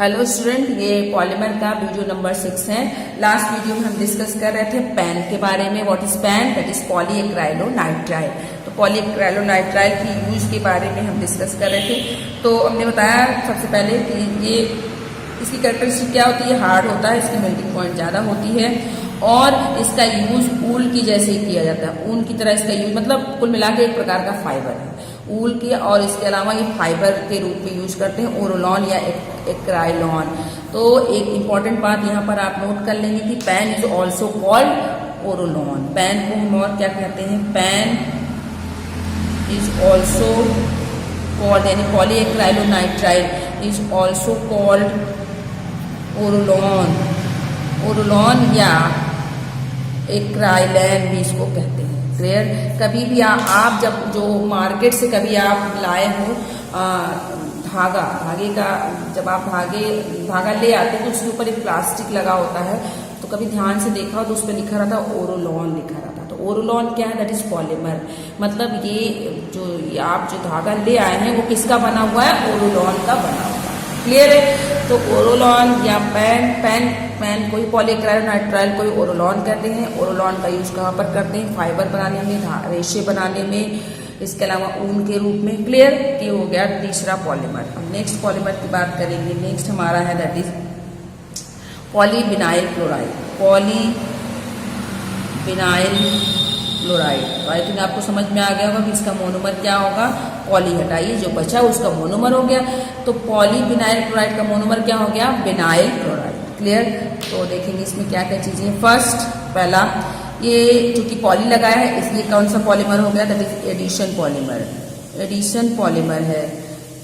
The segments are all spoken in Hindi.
हेलो स्टूडेंट, ये पॉलीमर का वीडियो नंबर 6 है। लास्ट वीडियो में हम डिस्कस कर रहे थे पेन के बारे में। What is PAN? That is polyacrylonitrile. तो पॉलीएक्राइलोनाइट्राइल की यूज के बारे में हम डिस्कस कर रहे थे। तो हमने बताया सबसे पहले कि ये इसकी कैरेक्टरिस्टिक क्या होती है, हार्ड होता है, इसकी मेल्टिंग पॉइंट ज़्यादा होती है और इसका यूज ऊल की जैसे ही किया जाता है। ऊन की तरह इसका यूज मतलब कुल मिला के एक प्रकार का फाइबर है ऊल की, और इसके अलावा ये फाइबर के रूप में यूज करते हैं ओरोलॉन या एक्राइलॉन। तो एक इम्पॉर्टेंट बात यहाँ पर आप नोट कर लेंगे कि PAN is also called Orlon. PAN को हम और क्या कहते हैं? पेन इज ऑल्सो कॉल्ड, यानी पॉलीएक्राइलोनाइट्राइल इज ऑल्सो कॉल्ड ओरोलॉन। ओरोलॉन या एक्राइलैन भी इसको कहते हैं। क्लियर? कभी भी आप जब जो मार्केट से कभी आप लाए हो धागे का, जब आप धागा ले आते हैं तो उसके ऊपर एक प्लास्टिक लगा होता है, तो कभी ध्यान से देखा हो तो उस पर लिखा रहता है ओरोलॉन लिखा रहता है। तो ओरोलॉन क्या है? That is polymer. मतलब ये आप जो धागा ले आए हैं वो किसका बना हुआ है? ओरोलॉन का बना हुआ है। क्लियर है? तो ओरोलॉन या पेन कोई पॉलीएक्राइलोनाइट्राइल कोई ओरोलॉन कहते हैं। ओरोलॉन का यूज कहाँ पर करते हैं? फाइबर बनाने में, रेशे बनाने में, इसके अलावा ऊन के रूप में। क्लियर? ये हो गया तीसरा पॉलीमर। हम नेक्स्ट पॉलीमर की बात करेंगे। नेक्स्ट हमारा है that is polyvinyl chloride. Polyvinyl chloride. तो आई थिंक आपको समझ में आ गया होगा कि इसका मोनोमर क्या होगा। पॉली हटाइए, जो बचा उसका मोनोमर हो गया। तो पॉलीविनाइल क्लोराइड का मोनोमर क्या हो गया? Vinyl chloride. क्लियर? तो देखेंगे इसमें क्या क्या चीजें। फर्स्ट, पहला, ये चूंकि पॉली लगाया है इसलिए कौन सा पॉलीमर हो गया? That is addition polymer. Addition polymer है।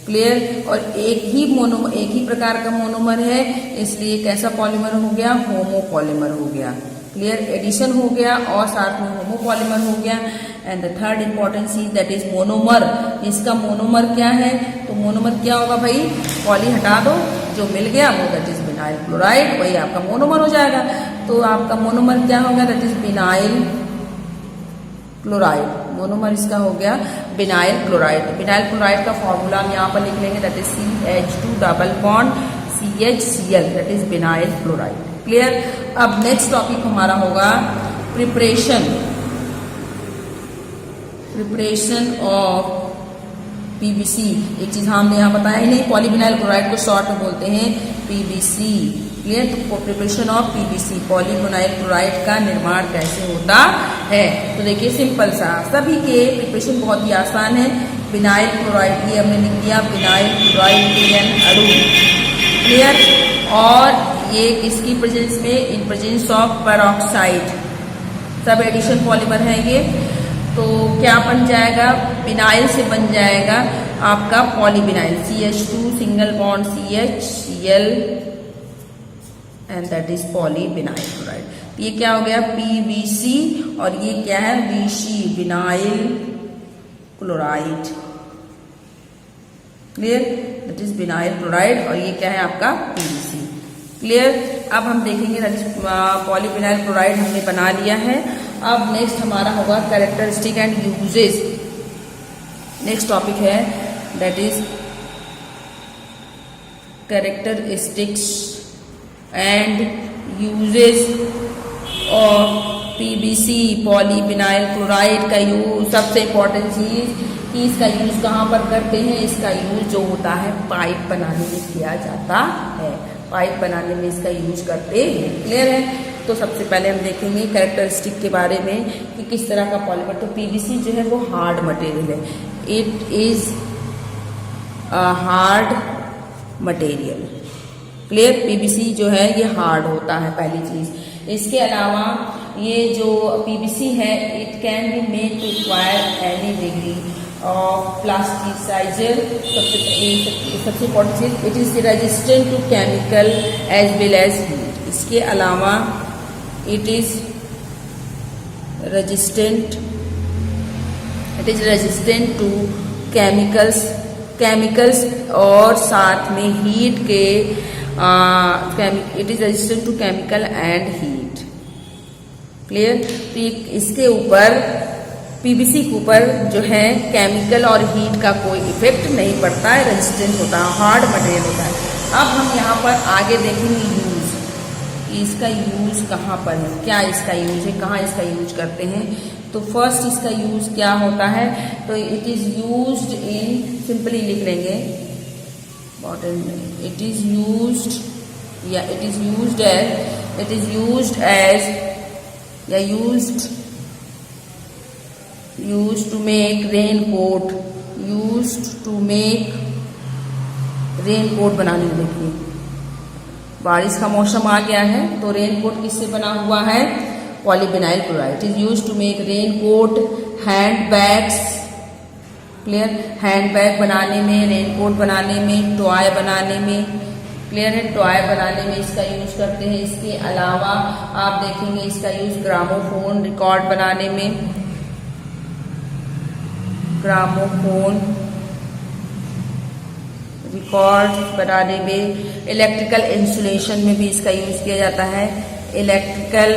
क्लियर? और एक ही प्रकार का मोनोमर है, इसलिए कैसा पॉलीमर हो गया? होमो पॉलीमर हो गया। क्लियर? एडिशन हो गया और साथ में होमो पॉलीमर हो गया। एंड द थर्ड इंपॉर्टेंट चीज दैट इज मोनोमर। इसका मोनोमर क्या है? तो मोनोमर क्या होगा भाई? पॉली हटा दो, जो मिल गया वो दैट इज विनाइल क्लोराइड, वही आपका मोनोमर हो जाएगा। तो आपका मोनोमर क्या होगा? That is vinyl chloride. Monomer इसका हो गया विनाइल क्लोराइड। विनाइल क्लोराइड का फॉर्मूला हम यहाँ पर लिख लेंगे, that is CH2 double bond CHCl, that is vinyl chloride. Clear? अब नेक्स्ट टॉपिक हमारा होगा प्रिपरेशन ऑफ PVC। एक चीज हमने यहाँ बताया ही नहीं, पॉलीविनाइल क्लोराइड को शॉर्ट में बोलते हैं PVC। क्लियर? तो preparation of PVC, polyvinyl chloride का निर्माण कैसे होता है? तो देखिए सिंपल सा, सभी के प्रिपरेशन बहुत ही आसान है। विनाइल क्लोराइड, ये हमने लिख दिया विनाइल क्लोराइड के अणु। क्लियर? और ये किसकी प्रेजेंस में? In presence of peroxide. सब एडिशन पॉलीमर है ये। तो क्या बन जाएगा? विनाइल से बन जाएगा आपका polyvinyl, CH2 single bond CHCl and that is polyvinyl chloride. ये क्या हो गया? PVC। और ये क्या है? VC, vinyl chloride. Clear? That is vinyl chloride. और ये क्या है आपका? PVC। क्लियर? अब हम देखेंगे पॉलीविनाइल क्लोराइड हमने बना लिया है। अब नेक्स्ट हमारा होगा characteristic and uses. Next topic है that is characteristics and uses of PVC, polyvinyl chloride का यूज। सबसे इम्पोर्टेंट चीज कि इसका यूज कहाँ पर करते हैं? इसका यूज जो होता है पाइप बनाने में किया जाता है। पाइप बनाने में इसका यूज करते हैं। क्लियर है? तो सबसे पहले हम देखेंगे कैरेक्टरिस्टिक के बारे में कि किस तरह का पॉलीमर। तो PVC जो है वो हार्ड मटेरियल है। It is a hard material. Clear? PVC जो है ये हार्ड होता है, पहली चीज। इसके अलावा ये जो PVC है it can be made to require any degree of plasticiser. सबसे इम्पोर्टेंट चीज, it is resistant to chemical as well as heat. इसके अलावा it is resistant to chemicals और साथ में हीट के it is resistant to chemical and heat. Clear? तो इसके ऊपर पीवीसी के ऊपर जो है केमिकल और हीट का कोई इफेक्ट नहीं पड़ता है, रेजिस्टेंट होता है, हार्ड मटेरियल होता है। अब हम यहाँ पर आगे देखेंगे यूज, इसका यूज कहाँ पर है, क्या इसका यूज है, कहाँ इसका यूज करते हैं। तो फर्स्ट इसका यूज क्या होता है, तो it is used in, simply लिख लेंगे इट इज यूज्ड या इट इज यूज्ड एज या used to make raincoat, used to make raincoat बनाने में। देखिए बारिश का मौसम आ गया है तो रेनकोट किससे बना हुआ है, polyvinyl chloride. Is used to make raincoat, hand bags, clear, hand bag बनाने में, रेनकोट बनाने में, टॉय बनाने में, क्लियर है, टॉय बनाने में इसका यूज करते हैं। इसके अलावा आप देखेंगे इसका यूज ग्रामोफोन, रिकॉर्ड बनाने में, ग्रामोफोन रिकॉर्ड बनाने में, इलेक्ट्रिकल इंसुलेशन में भी इसका यूज किया जाता है। इलेक्ट्रिकल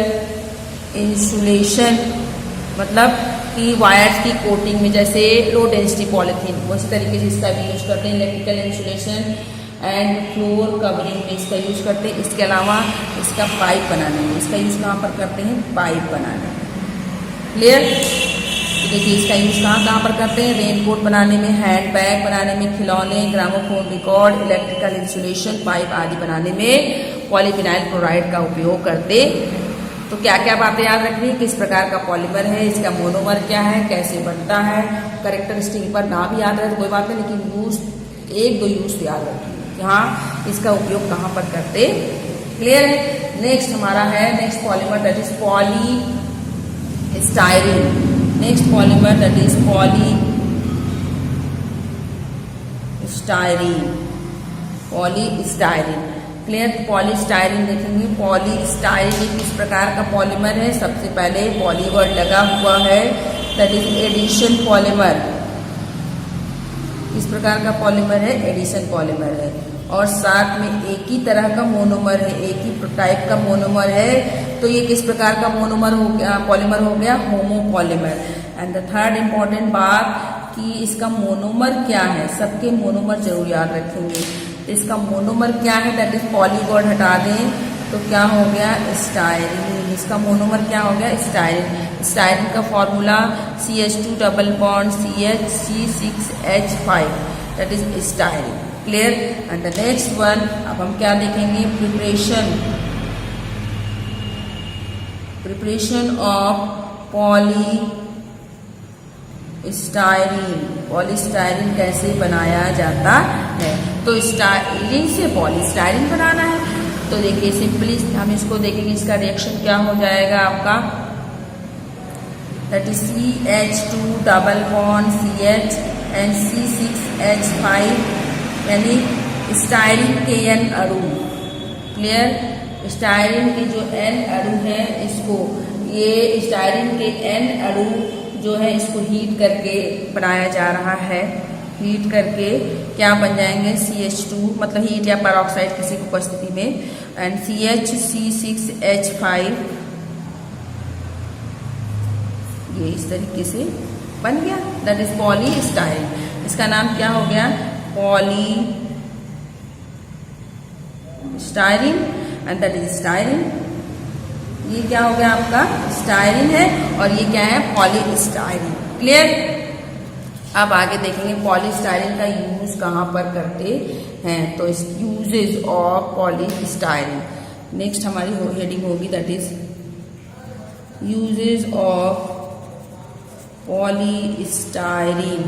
इंसुलेशन मतलब कि वायर्स की कोटिंग में, जैसे लो डेंसिटी पॉलिथीन, उसी तरीके से इसका भी यूज करते हैं। Electrical insulation and floor covering में इसका यूज करते हैं। इसके अलावा इसका पाइप बनाने में, इसका यूज कहाँ पर करते हैं, पाइप बनाने में, क्लियर। तो देखिए इसका यूज कहाँ पर करते हैं, रेनकोट बनाने में, हैंड बैग बनाने में, खिलौने, gramophone record, electrical insulation, pipe आदि बनाने में पॉलीविनाइल क्लोराइड का उपयोग करते। तो क्या क्या बातें याद रखनी है, किस प्रकार का पॉलीमर है, इसका मोनोमर क्या है, कैसे बनता है, कैरेक्टरिस्टिक पर नाम याद रहे तो कोई बात नहीं, लेकिन यूज एक दो यूज याद रखिए, हाँ इसका उपयोग कहाँ पर करते, क्लियर है। नेक्स्ट हमारा है next polymer that is polystyrene. Next polymer that is polystyrene, clear. Polystyrene देखेंगे, पॉलीस्टाइरीन किस प्रकार का पॉलीमर है, सबसे पहले पॉली वर्ड लगा हुआ है, दैट इज एडिशन पॉलीमर। इस प्रकार का पॉलीमर है, एडिशन पॉलीमर है, और साथ में एक ही तरह का मोनोमर है, एक ही टाइप का मोनोमर है। तो ये किस प्रकार का मोनोमर हो गया, पॉलीमर हो गया, homopolymer. And the third important बात कि इसका मोनोमर क्या है, सबके मोनोमर जरूर याद रखेंगे। तो इसका मोनोमर क्या है, दैट इज पॉली वर्ड हटा दें तो क्या हो गया, स्टाइरीन। इसका मोनोमर क्या हो गया, स्टाइरीन। स्टाइरीन का formula CH2 double bond CH C6H5, that is styrene, clear. And the next one, अब हम क्या देखेंगे, प्रिपरेशन ऑफ पॉलीस्टाइरीन कैसे बनाया जाता है। तो स्टाइरीन से पॉलीस्टाइरीन बनाना है, तो देखिए सिंपली हम इसको देखेंगे, इसका रिएक्शन क्या हो जाएगा आपका, that is CH2 double bond CH and C6H5, यानी स्टाइरीन के N अणु, क्लियर। स्टाइरीन के जो N अणु है, इसको ये स्टाइरीन के N अणु जो है इसको हीट करके बनाया जा रहा है। हीट करके क्या बन जाएंगे, CH2 मतलब हीट या पेरोक्साइड किसी उपस्थिति में, एंड CH C6H5, ये इस तरीके से बन गया, दैट इज पॉलीस्टाइरीन। इसका नाम क्या हो गया, polystyrene, and that is styrene. ये क्या हो गया आपका, स्टाइरीन है, और ये क्या है, पॉलीस्टाइरीन, क्लियर। अब आगे देखेंगे पॉलीस्टाइरीन का यूज कहाँ पर करते हैं, तो इस यूजेज ऑफ पॉलीस्टाइरीन। नेक्स्ट हमारी हेडिंग होगी that is usage of polystyrene.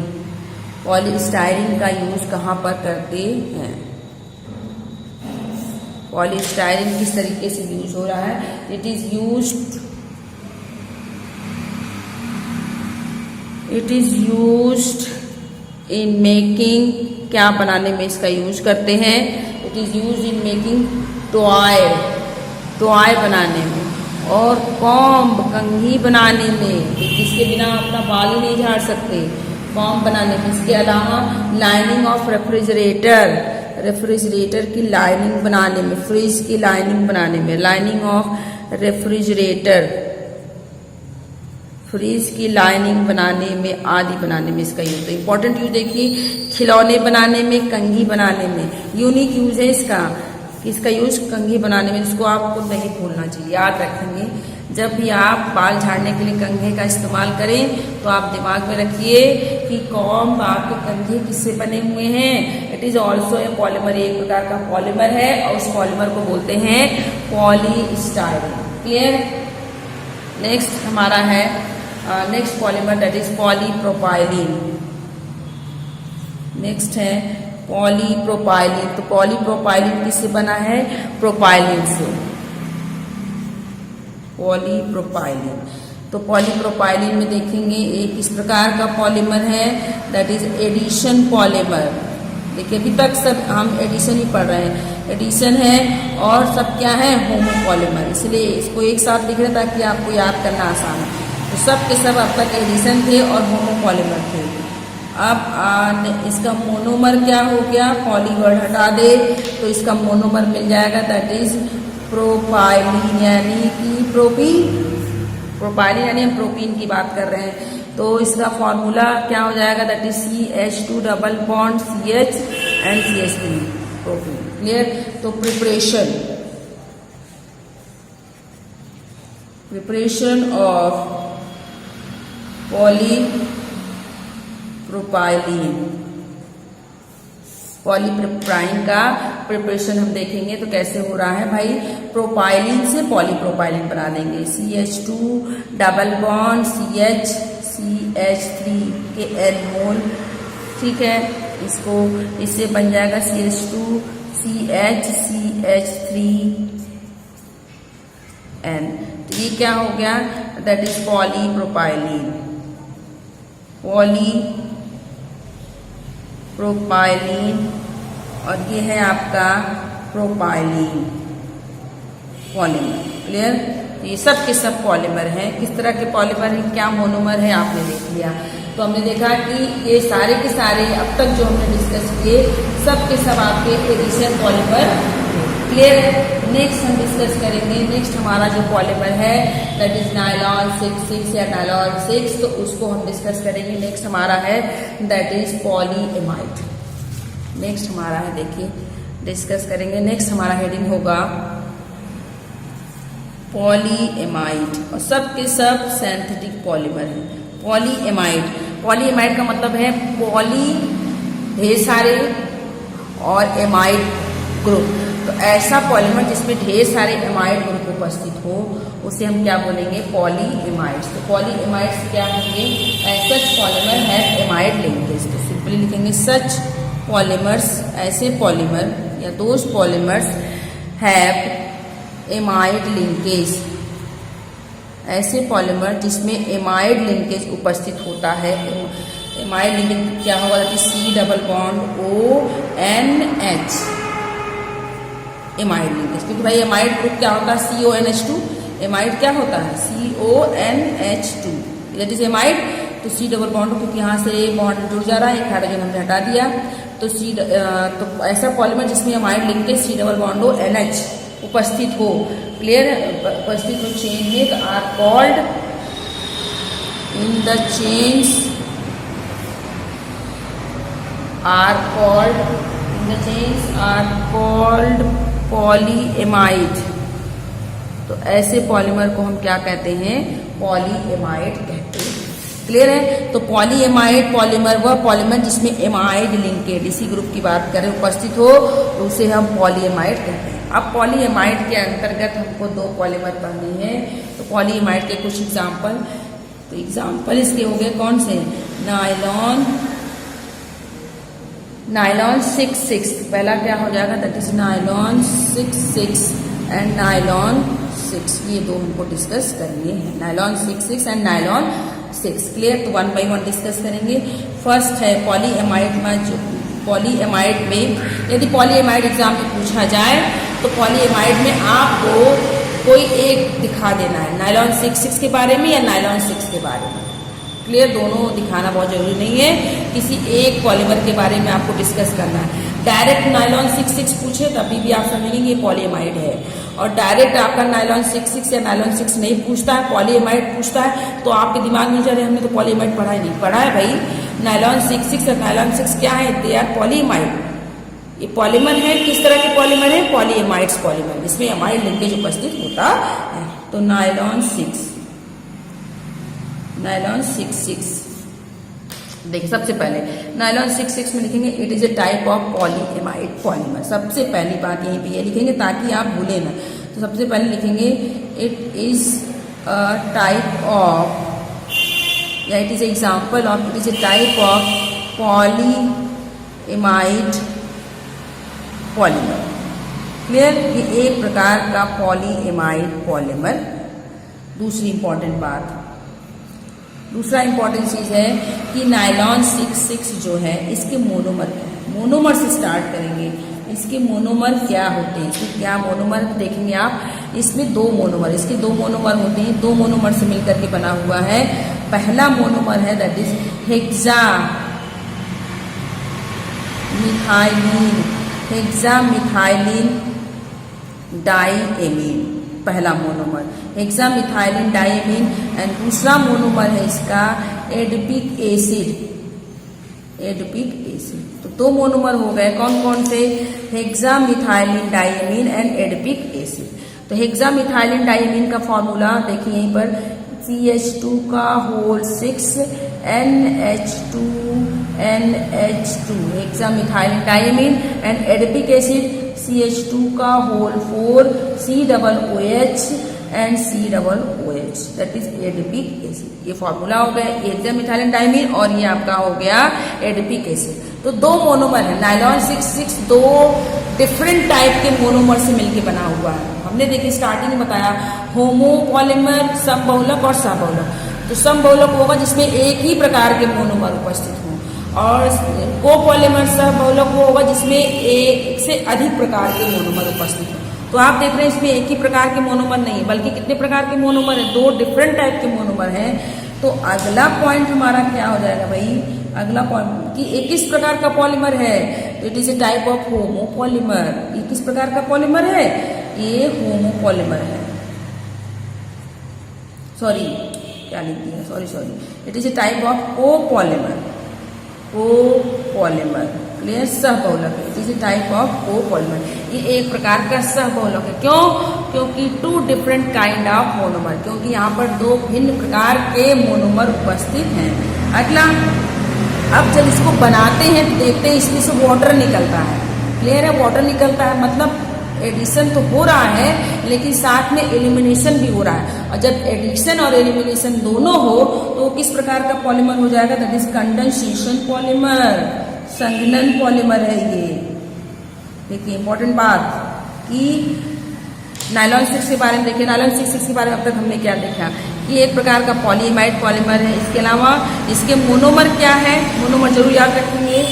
Polystyrene का यूज कहाँ पर करते हैं, पॉलीस्टाइरीन किस तरीके से यूज हो रहा है, it is used in making, क्या बनाने में इसका यूज करते हैं, it is used in making toy बनाने में, और कॉम्ब कंघी बनाने में, जिसके बिना अपना बाल ही नहीं झाड़ सकते, कॉम्ब बनाने में। इसके अलावा लाइनिंग ऑफ रेफ्रिजरेटर की लाइनिंग बनाने में, फ्रिज की लाइनिंग बनाने में, लाइनिंग ऑफ रेफ्रिजरेटर फ्रिज की लाइनिंग बनाने में, आदि बनाने में इसका यूज। तो इम्पोर्टेंट यूज देखिए, खिलौने बनाने में, कंघी बनाने में। यूनिक यूज है इसका यूज कंघी बनाने में, इसको आपको नहीं भूलना चाहिए, याद रखेंगे। जब भी आप बाल झाड़ने के लिए कंघे का इस्तेमाल करें तो आप दिमाग में रखिए कि कॉम्ब, आपके कंघे किससे बने हुए हैं। It is also a polymer, एक प्रकार का पॉलीमर है और उस पॉलीमर को बोलते हैं पॉलीस्टाइरीन। क्लियर। नेक्स्ट हमारा है next polymer that is polypropylene. Next है पॉलीप्रोपाइलीन। तो पॉलीप्रोपाइलीन किससे बना है? प्रोपाइलीन से, पॉलीप्रोपाइलीन। तो पॉलीप्रोपाइलीन में देखेंगे एक इस प्रकार का पॉलीमर है दैट इज एडिशन पॉलीमर। देखिए अभी तक सब हम एडिशन ही पढ़ रहे हैं, एडिशन है और सब क्या है? होमो पॉलीमर। इसलिए इसको एक साथ लिख रहे हैं ताकि आपको याद करना आसान है। तो सब के सब अब तक एडिशन थे और होमो पॉलीमर थे। अब इसका मोनोमर क्या हो गया? पॉली वर्ड हटा दे तो इसका मोनोमर मिल जाएगा दैट इज प्रोपाइलीन, यानी कि प्रोपाइलीन यानी हम प्रोपीन की बात कर रहे हैं। तो इसका फॉर्मूला क्या हो जाएगा? That is CH2 double bond CH and CH3 propene. Clear. तो प्रिपरेशन ऑफ पॉलीप्रोपाइन का प्रिपरेशन हम देखेंगे तो कैसे हो रहा है भाई? प्रोपाइलिन से पॉलीप्रोपाइलिन बना देंगे। CH2 double bond CH CH3 के N मोल, ठीक है। इससे बन जाएगा CH2 CH CH3 N। तो ये क्या हो गया? That is polypropylene, polypropylene. और ये है आपका प्रोपाइलीन पॉलीमर। क्लियर। तो ये सब के सब पॉलीमर हैं। किस तरह के पॉलीमर हैं, क्या मोनोमर है, आपने देख लिया। तो हमने देखा कि ये सारे के सारे अब तक जो हमने डिस्कस किए सब के सब आपके एडिशन पॉलीमर। क्लियर है। नेक्स्ट हम डिस्कस करेंगे, नेक्स्ट हमारा जो पॉलीमर है दैट इज नायलॉन 6 या नायलॉन 6, तो उसको हम डिस्कस करेंगे। नेक्स्ट हमारा है दैट इज पॉलीएमाइड। नेक्स्ट हमारा है, देखिए डिस्कस करेंगे। नेक्स्ट हमारा हेडिंग होगा पॉलीएमाइड और सब के सब सिंथेटिक पॉलीमर है। पॉलीएमाइड का मतलब है पॉली ढेर सारे और एमाइड ग्रुप। तो ऐसा पॉलीमर जिसमें ढेर सारे एमाइड ग्रुप उपस्थित हो उसे हम क्या बोलेंगे? पॉलीएमाइड्स। तो पॉलीएमाइड्स क्या होंगे? सच पॉलीमर हैव एमाइड लिंकेज। तो सिंपली लिखेंगे सच पॉलीमर्स, ऐसे पॉलीमर या those polymers have amide linkage. ऐसे पॉलीमर जिसमें एमाइड लिंकेज उपस्थित होता है। एमाइड लिंकेज क्या होगा? C double bond ONH, amide linkage. क्योंकि भाई एमाइड ग्रुप क्या होता है? CONH2। एमाइड क्या होता है? CONH2, that is amide. तो C डबल बॉन्ड, क्योंकि यहाँ से बॉन्ड जुड़ जा रहा है, एक हाइड्रोजन हमने हटा दिया। तो तो ऐसा पॉलीमर जिसमें amide linkage C double bond NH उपस्थित हो। क्लियर। उपस्थित हो चेन में are called in the chains are called polyamide. तो ऐसे पॉलीमर को हम क्या कहते हैं? पॉलीएमाइड कहते हैं। क्लियर है। तो पॉलीएमाइड पॉलीमर वह पॉलीमर जिसमें एमाइड लिंकेज, इसी ग्रुप की बात करें, उपस्थित हो तो उसे हम पॉलीएमाइड कहते हैं। अब पॉलीएमाइड के अंतर्गत हमको दो पॉलीमर पढ़ने हैं। तो पॉलीएमाइड के कुछ एग्जाम्पल, तो एग्जाम्पल इसके हो गए कौन से? नायलॉन 6 पहला क्या हो जाएगा? That is nylon 6 and nylon 6। ये दो हमको डिस्कस करने हैं, नायलॉन 6 एंड नायलॉन 6। क्लियर। तो 1 बाय 1 डिस्कस करेंगे। फर्स्ट है पॉलीएमाइड में यदि पॉलीएमाइड एग्जाम में पूछा जाए तो पॉलीएमाइड में आपको कोई एक दिखा देना है, नायलॉन 6 के बारे में या नायलॉन 6 के बारे में। क्लियर। दोनों दिखाना बहुत जरूरी नहीं है, किसी एक पॉलीमर के बारे में आपको डिस्कस करना है। डायरेक्ट नायलॉन 6,6 पूछे तभी भी आप समझेंगे ये पॉलीएमाइड है, और डायरेक्ट आपका नायलॉन 6,6 या नायलॉन 6 नहीं पूछता है, पॉलीएमाइड पूछता है, तो आपके दिमाग में चले हमने तो पॉलीएमाइड पढ़ा ही नहीं। पढ़ा है भाई, नायलॉन 6,6 और नायलॉन 6 क्या है, दे आर पॉलीएमाइड। ये पॉलीमर है, किस तरह के पॉलीमर है, पॉलीएमाइड्स पॉलीमर, जिसमें एमाइड लिंकेज उपस्थित होता है। तो नायलॉन 6,6 देखिए, सबसे पहले नायलॉन 6,6 में लिखेंगे it is a type of polyamide polymer. सबसे पहली बात यहीं पे ये लिखेंगे ताकि आप भूले ना। तो सबसे पहले लिखेंगे it is a type of, या it is example of, it is a type of polyamide polymer. Clear, ये एक प्रकार का पॉलीएमाइड पॉलीमर। दूसरी इंपॉर्टेंट बात, दूसरा इंपॉर्टेंट चीज है कि नायलॉन 6,6 जो है इसके मोनोमर क्या है। मोनोमर से स्टार्ट करेंगे, इसके मोनोमर क्या होते हैं, इसके क्या मोनोमर देखेंगे आप। इसमें 2 मोनोमर, इसके 2 मोनोमर होते हैं, 2 मोनोमर से मिलकर के बना हुआ है। पहला मोनोमर है दैट इज हेक्सामिथाइलिन डाइएमीन, पहला मोनोमर हेक्सामिथाइलिन डाइएमीन। एंड दूसरा मोनोमर है इसका एडिपिक एसिड। तो 2 मोनोमर हो गए, कौन कौन से, hexamethylene diamine and adipic acid. तो हेक्सामिथाइलिन डाइएमीन का फॉर्मूला देखिए यहीं पर, CH2 का whole 6 NH2 hexamethylene diamine. And adipic acid CH2 का whole 4 COOH and COOH, that is adipic acid. ये फॉर्मूला हो गया हेक्सामिथाइलिन डाइमीन, और ये आपका हो गया एडिपिक एसिड। तो 2 मोनोमर है, नायलॉन 6,6 2 डिफरेंट टाइप के मोनोमर से मिलकर बना हुआ है। हमने देखिए स्टार्टिंग में बताया होमोपॉलीमर, समबहुलक और सहबहुलक। तो समबहुलक होगा जिसमें एक ही प्रकार के मोनोमर उपस्थित हों, और कोपॉलीमर सहबहुलक होगा जिसमें एक से अधिक प्रकार के मोनोमर उपस्थित हैं। तो आप देख रहे हैं इसमें एक ही प्रकार के मोनोमर नहीं बल्कि कितने प्रकार के मोनोमर है, 2 डिफरेंट टाइप के मोनोमर हैं। तो अगला पॉइंट हमारा क्या हो जाएगा भाई, अगला पॉइंट कि एक किस प्रकार का पॉलीमर है, तो it is a type of homopolymer. ये किस प्रकार का पॉलीमर है, ये होमोपॉलीमर है। सॉरी क्या लिख दिया, sorry, it is a type of copolymer. Clear, सहबहुलक है, it is a type of copolymer. ये एक प्रकार का सहबहुलक है। क्यों, क्योंकि 2 डिफरेंट काइंड ऑफ मोनोमर, क्योंकि यहाँ पर 2 भिन्न प्रकार के मोनोमर उपस्थित हैं। अगला, अब जब इसको बनाते हैं तो देखते हैं इसमें से वाटर निकलता है। क्लियर है, वाटर निकलता है मतलब एडिशन तो हो रहा है लेकिन साथ में एलिमिनेशन भी हो रहा है। और जब एडिशन और एलिमिनेशन दोनों हो तो किस प्रकार का पॉलीमर हो जाएगा, दैट इज कंडेंसेशन पॉलीमर, संघनन पॉलीमर है ये। देखिए इंपॉर्टेंट बात कि नायलॉन 6 के बारे में देखिए, नायलॉन 6 के बारे में अब तक हमने क्या देखा कि एक प्रकार का पॉलीएमाइड पॉलीमर है। इसके अलावा इसके मोनोमर क्या है, मोनोमर जरूर याद रखेंगे।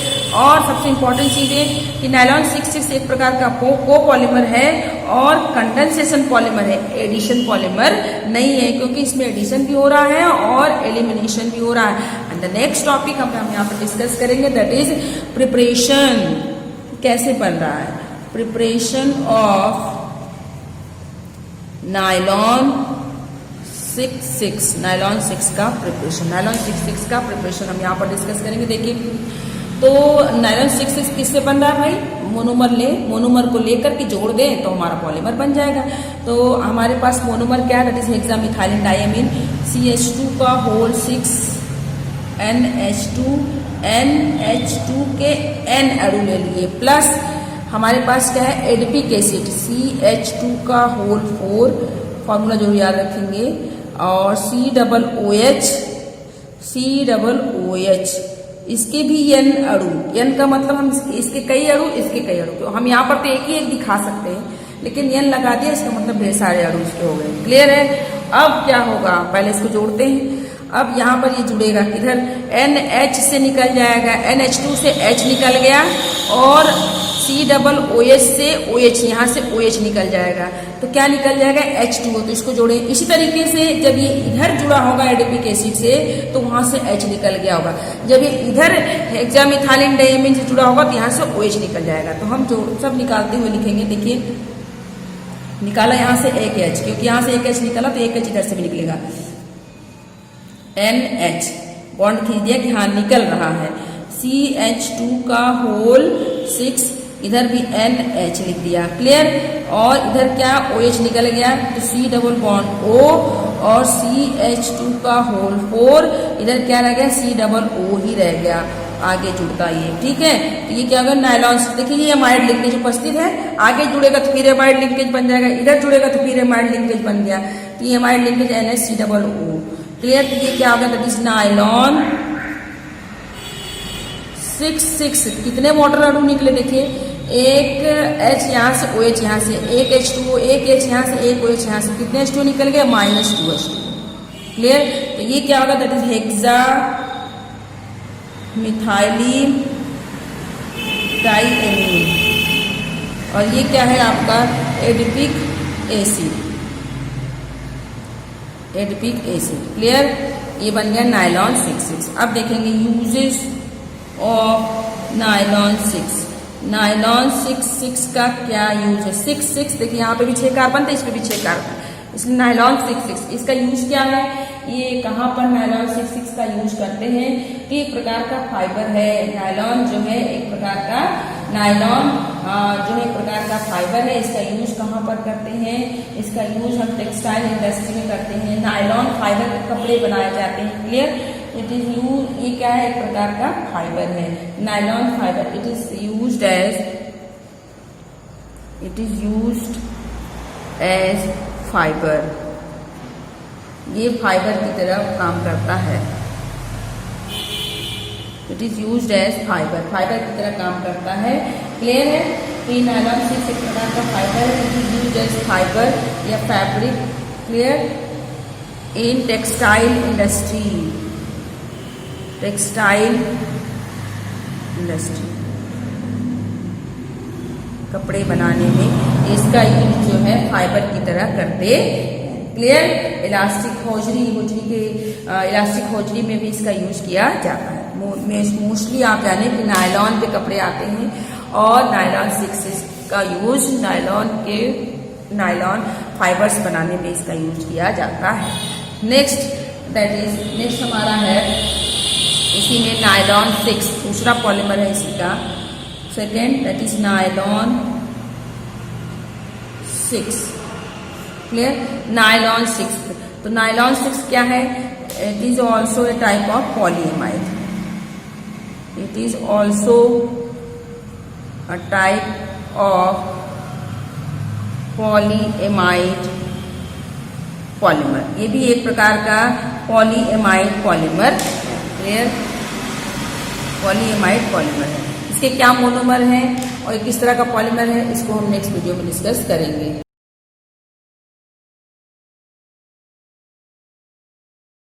और सबसे इंपॉर्टेंट चीज है कि नायलॉन 6 एक प्रकार का कोपॉलीमर है और कंडेंसेशन पॉलीमर है, एडिशन पॉलीमर नहीं है, क्योंकि इसमें एडिशन भी हो रहा है और एलिमिनेशन भी हो रहा है। एंड द नेक्स्ट टॉपिक हम यहाँ पर डिस्कस करेंगे दैट इज प्रिपरेशन, कैसे बन रहा है, प्रिपरेशन ऑफ नायलॉन 6 नायलॉन 6 का प्रिपरेशन, नायलॉन 6 का प्रिपरेशन हम यहाँ पर डिस्कस करेंगे। देखिए तो नायलॉन 6 किससे बन रहा है भाई, मोनोमर ले, मोनोमर को लेकर के जोड़ दें तो हमारा पॉलीमर बन जाएगा। तो हमारे पास मोनोमर क्या है, that is hexamethylene diamine, CH2 का होल 6 NH2 NH2 के N अणु ले लिए, प्लस हमारे पास क्या है एडिपिक एसिड CH2 का होल 4, फॉर्मूला जरूर याद रखेंगे, और COOH, इसके भी N अणु, N का मतलब हम इसके कई अणु, इसके कई अणु, तो हम यहाँ पर तो एक ही एक दिखा सकते हैं लेकिन N लगा दिया इसका मतलब ढेर सारे अणु इसके हो गए। क्लियर है, अब क्या होगा, पहले इसको जोड़ते हैं। अब यहाँ पर ये जुड़ेगा किधर, NH से निकल जाएगा, NH2 से H निकल गया और COOH से OH, यहाँ से OH निकल जाएगा, तो क्या निकल जाएगा H2O, तो इसको जोड़े। इसी तरीके से जब ये इधर जुड़ा होगा एडिपिक एसिड से तो वहाँ से H निकल गया होगा, जब ये इधर हेक्सामिथाइलिन डायमीन से जुड़ा होगा तो यहाँ से OH निकल जाएगा। तो हम जो सब निकालते हुए लिखेंगे, देखिए निकाला यहाँ से एक H, क्योंकि यहाँ से एक H निकाला तो एक H इधर से भी निकलेगा, NH बॉन्ड खींच दिया कि हाँ निकल रहा है, CH2 का होल 6, इधर भी NH लिख दिया, क्लियर। और इधर क्या OH निकल गया तो C डबल बॉन्ड O और CH2 का होल 4, इधर क्या रह गया C डबल O ही रह गया, आगे जुड़ता ये, ठीक है। तो ये क्या होगा नायलॉन, देखिए ये एमाइड लिंकेज उपस्थित है, आगे जुड़ेगा तो फिर एमाइड लिंकेज बन जाएगा, इधर जुड़ेगा तो फिर एमाइड लिंकेज बन गया, तो ये amide linkage NH C double O, clear. तो ये क्या होगा, दैट इज नायलॉन 6 कितने वाटर अणु निकले, देखिए एक H यहाँ से OH यहाँ से, एक H2O, एक H यहाँ से, एक OH यहाँ से, कितने H2 निकल गए -2H2, क्लियर। तो ये क्या होगा, that is hexa methylene diamine, और ये क्या है आपका adipic acid, adipic acid, clear. ये बन गया नायलॉन 6। अब देखेंगे यूजेस ऑफ नायलॉन 6। नायलॉन 6 का क्या यूज है, 6 देखिए यहाँ पे भी 6 कार्बन था, इस पे भी 6 कार्बन, इसलिए नायलॉन 6 इसका यूज क्या है, ये कहाँ पर नायलॉन 6 का यूज करते हैं कि एक प्रकार का फाइबर है, नायलॉन जो है एक प्रकार का, नायलॉन जो है एक प्रकार का फाइबर है, इसका यूज कहाँ पर करते हैं, इसका यूज हम टेक्सटाइल इंडस्ट्री में करते हैं, नायलॉन फाइबर के कपड़े बनाए जाते हैं, क्लियर। इट इज यूज, ये क्या है, एक प्रकार का फाइबर है, nylon fibre, it is used as fibre, ये फाइबर की तरह काम करता है, it is used as fibre, fibre की तरह काम करता है, क्लियर है। तो ये नायलॉन 6 एक प्रकार का फाइबर है, it is used as fibre या fabric, clear, in textile industry, textile industry, कपड़े बनाने में इसका यूज जो है फाइबर की तरह करते, क्लियर। इलास्टिक हौजरी के इलास्टिक हौजरी में भी इसका यूज किया जाता है। मोस्टली आप जाने कि नायलॉन पे कपड़े आते हैं और नायलॉन 6 का यूज नायलॉन फाइबर्स बनाने में इसका यूज किया जाता है। नेक्स्ट हमारा है इसी में नायलॉन 6, दूसरा पॉलीमर है इसी का, second that is nylon 6, clear. Nylon 6, तो नायलॉन 6 क्या है, it is also a type of polyamide, it is also a type of polyamide polymer, ये भी एक प्रकार का polyamide polymer, clear, polyamide polymer है। इसके क्या मोनोमर हैं और किस तरह का पॉलीमर है, इसको हम नेक्स्ट वीडियो में डिस्कस करेंगे।